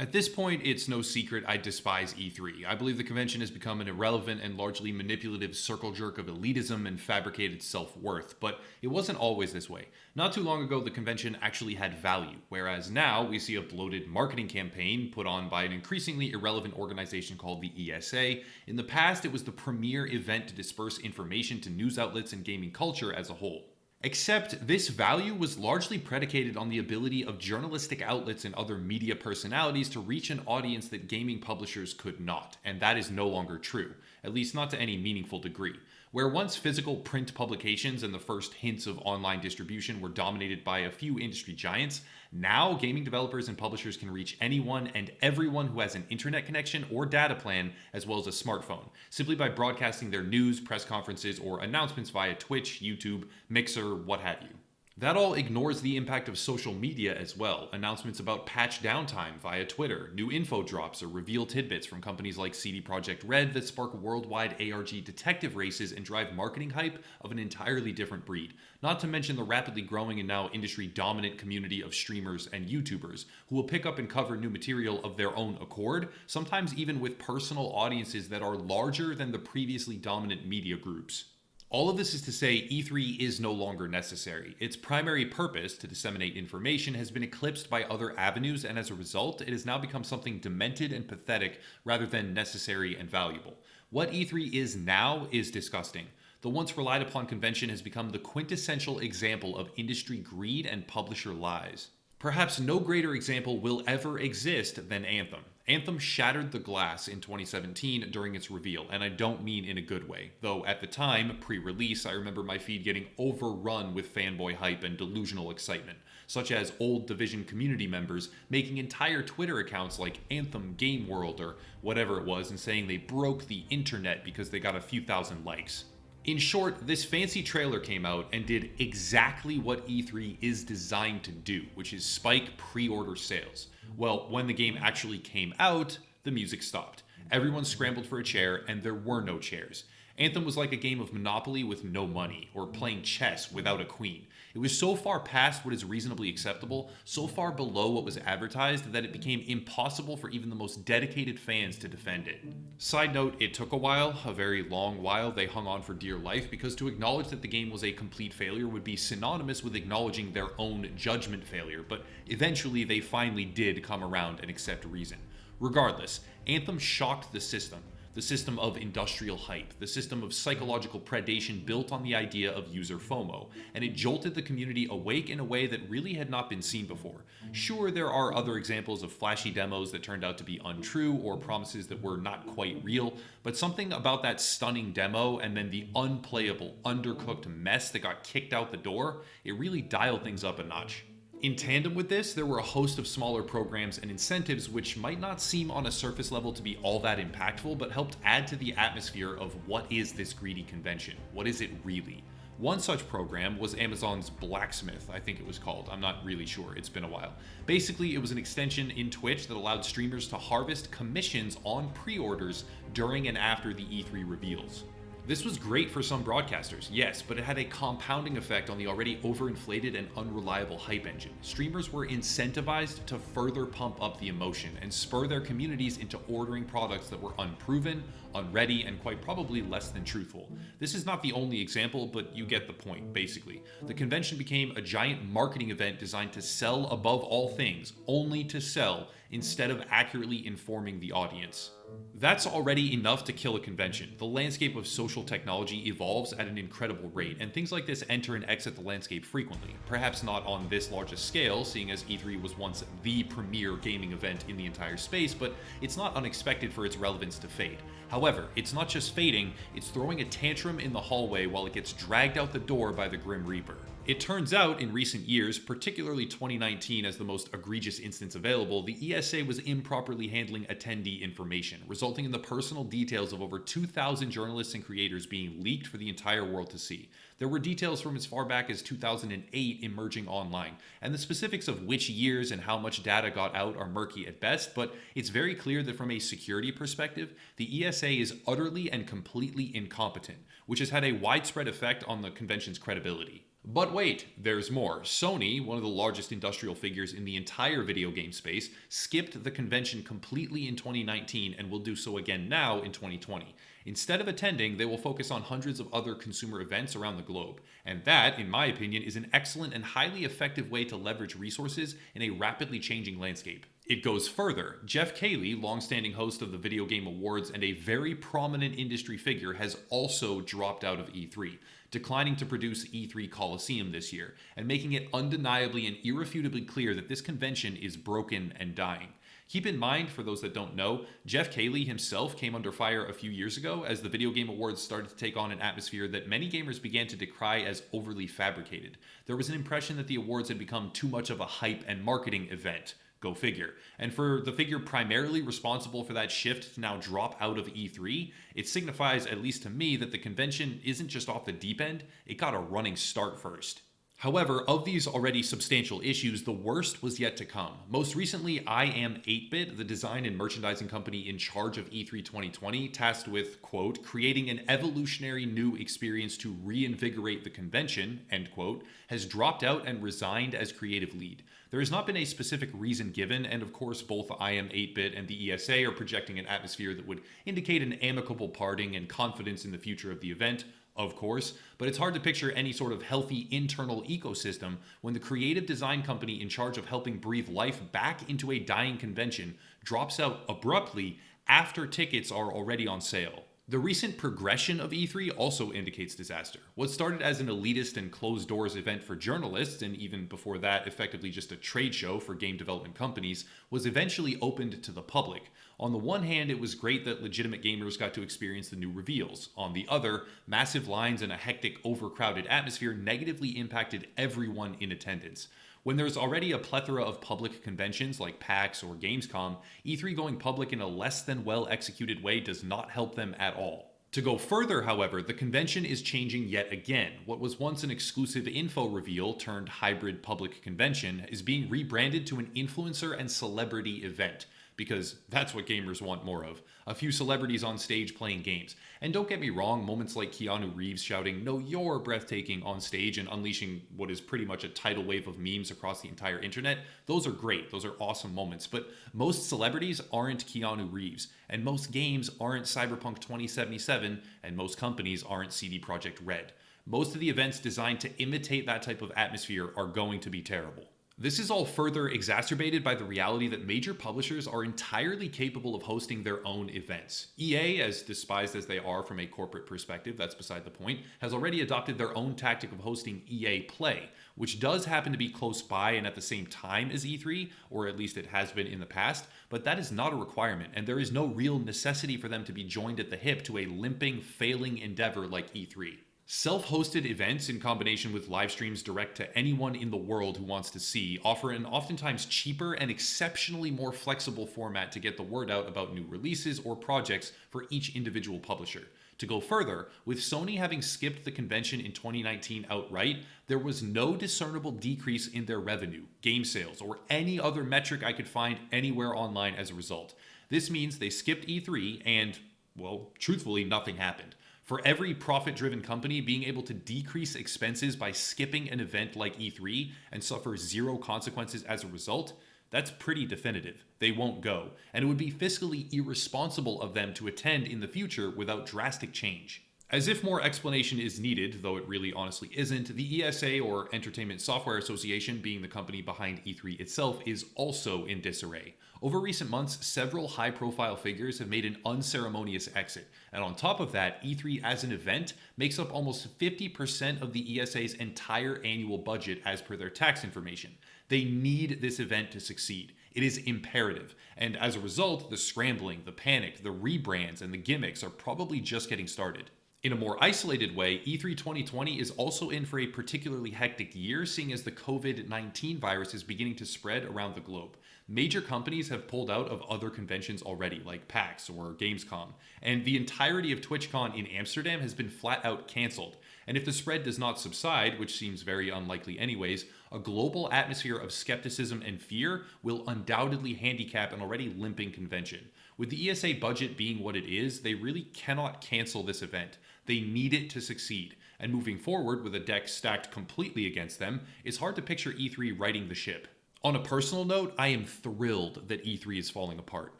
At this point, it's no secret I despise E3. I believe the convention has become an irrelevant and largely manipulative circle jerk of elitism and fabricated self worth, but it wasn't always this way. Not too long ago, the convention actually had value, whereas now we see a bloated marketing campaign put on by an increasingly irrelevant organization called the ESA. In the past, it was the premier event to disperse information to news outlets and gaming culture as a whole. Except this value was largely predicated on the ability of journalistic outlets and other media personalities to reach an audience that gaming publishers could not, and that is no longer true, at least not to any meaningful degree. Where once physical print publications and the first hints of online distribution were dominated by a few industry giants, now gaming developers and publishers can reach anyone and everyone who has an internet connection or data plan, as well as a smartphone, simply by broadcasting their news, press conferences, or announcements via Twitch, YouTube, Mixer, what have you. That all ignores the impact of social media as well. Announcements about patch downtime via Twitter, new info drops, or reveal tidbits from companies like CD Projekt Red that spark worldwide ARG detective races and drive marketing hype of an entirely different breed. Not to mention the rapidly growing and now industry dominant community of streamers and YouTubers who will pick up and cover new material of their own accord, sometimes even with personal audiences that are larger than the previously dominant media groups. All of this is to say E3 is no longer necessary. Its primary purpose, to disseminate information, has been eclipsed by other avenues, and as a result, it has now become something demented and pathetic rather than necessary and valuable. What E3 is now is disgusting. The once relied upon convention has become the quintessential example of industry greed and publisher lies. Perhaps no greater example will ever exist than Anthem. Anthem shattered the glass in 2017 during its reveal, and I don't mean in a good way. Though at the time, pre-release, I remember my feed getting overrun with fanboy hype and delusional excitement, such as old Division community members making entire Twitter accounts like Anthem Game World or whatever it was and saying they broke the internet because they got a few thousand likes. In short, this fancy trailer came out and did exactly what E3 is designed to do, which is spike pre-order sales. Well, when the game actually came out, the music stopped. Everyone scrambled for a chair, and there were no chairs. Anthem was like a game of Monopoly with no money, or playing chess without a queen. It was so far past what is reasonably acceptable, so far below what was advertised, that it became impossible for even the most dedicated fans to defend it. Side note, it took a while, a very long while. They hung on for dear life, because to acknowledge that the game was a complete failure would be synonymous with acknowledging their own judgment failure, but eventually they finally did come around and accept reason. Regardless, Anthem shocked the system of industrial hype, the system of psychological predation built on the idea of user FOMO, and it jolted the community awake in a way that really had not been seen before. Sure, there are other examples of flashy demos that turned out to be untrue or promises that were not quite real, but something about that stunning demo and then the unplayable, undercooked mess that got kicked out the door, it really dialed things up a notch. In tandem with this, there were a host of smaller programs and incentives which might not seem on a surface level to be all that impactful, but helped add to the atmosphere of what is this greedy convention? What is it really? One such program was Amazon's Blacksmith, I think it was called. I'm not really sure, it's been a while. Basically, it was an extension in Twitch that allowed streamers to harvest commissions on pre-orders during and after the E3 reveals. This was great for some broadcasters, yes, but it had a compounding effect on the already overinflated and unreliable hype engine. Streamers were incentivized to further pump up the emotion and spur their communities into ordering products that were unproven, unready, and quite probably less than truthful. This is not the only example, but you get the point, basically. The convention became a giant marketing event designed to sell above all things, only to sell, instead of accurately informing the audience. That's already enough to kill a convention. The landscape of social technology evolves at an incredible rate, and things like this enter and exit the landscape frequently. Perhaps not on this large a scale, seeing as E3 was once the premier gaming event in the entire space, but it's not unexpected for its relevance to fade. However, it's not just fading, it's throwing a tantrum in the hallway while it gets dragged out the door by the Grim Reaper. It turns out, in recent years, particularly 2019 as the most egregious instance available, the ESA was improperly handling attendee information, resulting in the personal details of over 2,000 journalists and creators being leaked for the entire world to see. There were details from as far back as 2008 emerging online, and the specifics of which years and how much data got out are murky at best, but it's very clear that from a security perspective, the ESA is utterly and completely incompetent, which has had a widespread effect on the convention's credibility. But wait, there's more. Sony, one of the largest industrial figures in the entire video game space, skipped the convention completely in 2019 and will do so again now in 2020. Instead of attending, they will focus on hundreds of other consumer events around the globe. And that, in my opinion, is an excellent and highly effective way to leverage resources in a rapidly changing landscape. It goes further. Jeff Keighley, longstanding host of the Video Game Awards and a very prominent industry figure, has also dropped out of E3, declining to produce E3 Coliseum this year, and making it undeniably and irrefutably clear that this convention is broken and dying. Keep in mind, for those that don't know, Jeff Keighley himself came under fire a few years ago as the Video Game Awards started to take on an atmosphere that many gamers began to decry as overly fabricated. There was an impression that the awards had become too much of a hype and marketing event. Go figure. And for the figure primarily responsible for that shift to now drop out of E3, it signifies, at least to me, that the convention isn't just off the deep end, it got a running start first. However, of these already substantial issues, the worst was yet to come. Most recently, IM8bit, the design and merchandising company in charge of E3 2020, tasked with, quote, creating an evolutionary new experience to reinvigorate the convention, end quote, has dropped out and resigned as creative lead. There has not been a specific reason given, and of course both IM8bit and the ESA are projecting an atmosphere that would indicate an amicable parting and confidence in the future of the event, of course, but it's hard to picture any sort of healthy internal ecosystem when the creative design company in charge of helping breathe life back into a dying convention drops out abruptly after tickets are already on sale. The recent progression of E3 also indicates disaster. What started as an elitist and closed-doors event for journalists, and even before that effectively just a trade show for game development companies, was eventually opened to the public. On the one hand, it was great that legitimate gamers got to experience the new reveals. On the other, massive lines and a hectic, overcrowded atmosphere negatively impacted everyone in attendance. When there's already a plethora of public conventions like PAX or Gamescom, E3 going public in a less than well executed way does not help them at all. To go further, however, the convention is changing yet again. What was once an exclusive info reveal turned hybrid public convention is being rebranded to an influencer and celebrity event. Because that's what gamers want more of. A few celebrities on stage playing games. And don't get me wrong, moments like Keanu Reeves shouting, "No, you're breathtaking" on stage and unleashing what is pretty much a tidal wave of memes across the entire internet, those are great, those are awesome moments. But most celebrities aren't Keanu Reeves, and most games aren't Cyberpunk 2077, and most companies aren't CD Projekt Red. Most of the events designed to imitate that type of atmosphere are going to be terrible. This is all further exacerbated by the reality that major publishers are entirely capable of hosting their own events. EA, as despised as they are from a corporate perspective, that's beside the point, has already adopted their own tactic of hosting EA Play, which does happen to be close by and at the same time as E3, or at least it has been in the past, but that is not a requirement, and there is no real necessity for them to be joined at the hip to a limping, failing endeavor like E3. Self-hosted events in combination with live streams direct to anyone in the world who wants to see offer an oftentimes cheaper and exceptionally more flexible format to get the word out about new releases or projects for each individual publisher. To go further, with Sony having skipped the convention in 2019 outright, there was no discernible decrease in their revenue, game sales, or any other metric I could find anywhere online as a result. This means they skipped E3 and, well, truthfully, nothing happened. For every profit-driven company being able to decrease expenses by skipping an event like E3 and suffer zero consequences as a result, that's pretty definitive. They won't go, and it would be fiscally irresponsible of them to attend in the future without drastic change. As if more explanation is needed, though it really honestly isn't, the ESA, or Entertainment Software Association, being the company behind E3 itself, is also in disarray. Over recent months, several high-profile figures have made an unceremonious exit, and on top of that, E3 as an event makes up almost 50% of the ESA's entire annual budget as per their tax information. They need this event to succeed. It is imperative, and as a result, the scrambling, the panic, the rebrands, and the gimmicks are probably just getting started. In a more isolated way, E3 2020 is also in for a particularly hectic year, seeing as the COVID-19 virus is beginning to spread around the globe. Major companies have pulled out of other conventions already, like PAX or Gamescom, and the entirety of TwitchCon in Amsterdam has been flat out cancelled. And if the spread does not subside, which seems very unlikely anyways, a global atmosphere of skepticism and fear will undoubtedly handicap an already limping convention. With the ESA budget being what it is, they really cannot cancel this event. They need it to succeed. And moving forward with a deck stacked completely against them, it's hard to picture E3 righting the ship. On a personal note, I am thrilled that E3 is falling apart.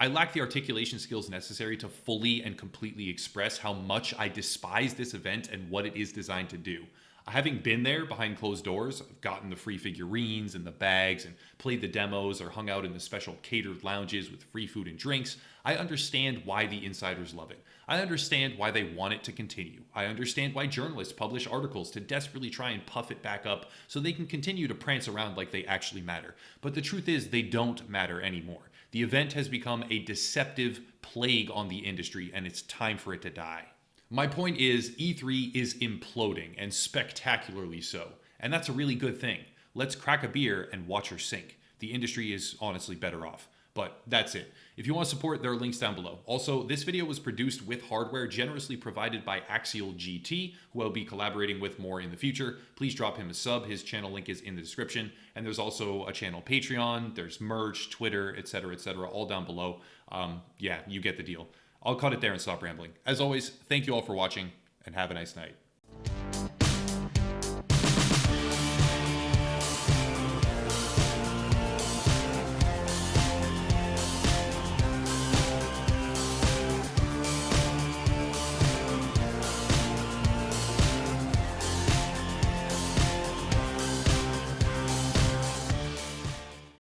I lack the articulation skills necessary to fully and completely express how much I despise this event and what it is designed to do. Having been there behind closed doors, I've gotten the free figurines and the bags and played the demos or hung out in the special catered lounges with free food and drinks. I understand why the insiders love it. I understand why they want it to continue. I understand why journalists publish articles to desperately try and puff it back up so they can continue to prance around like they actually matter. But the truth is, they don't matter anymore. The event has become a deceptive plague on the industry, and it's time for it to die. My point is, E3 is imploding, and spectacularly so. And that's a really good thing. Let's crack a beer and watch her sink. The industry is honestly better off. But that's it. If you want to support, there are links down below. Also, this video was produced with hardware generously provided by Axial GT, who I'll be collaborating with more in the future. Please drop him a sub. His channel link is in the description. And there's also a channel Patreon, there's merch, Twitter, etc., all down below. Yeah, you get the deal. I'll cut it there and stop rambling. As always, thank you all for watching, and have a nice night.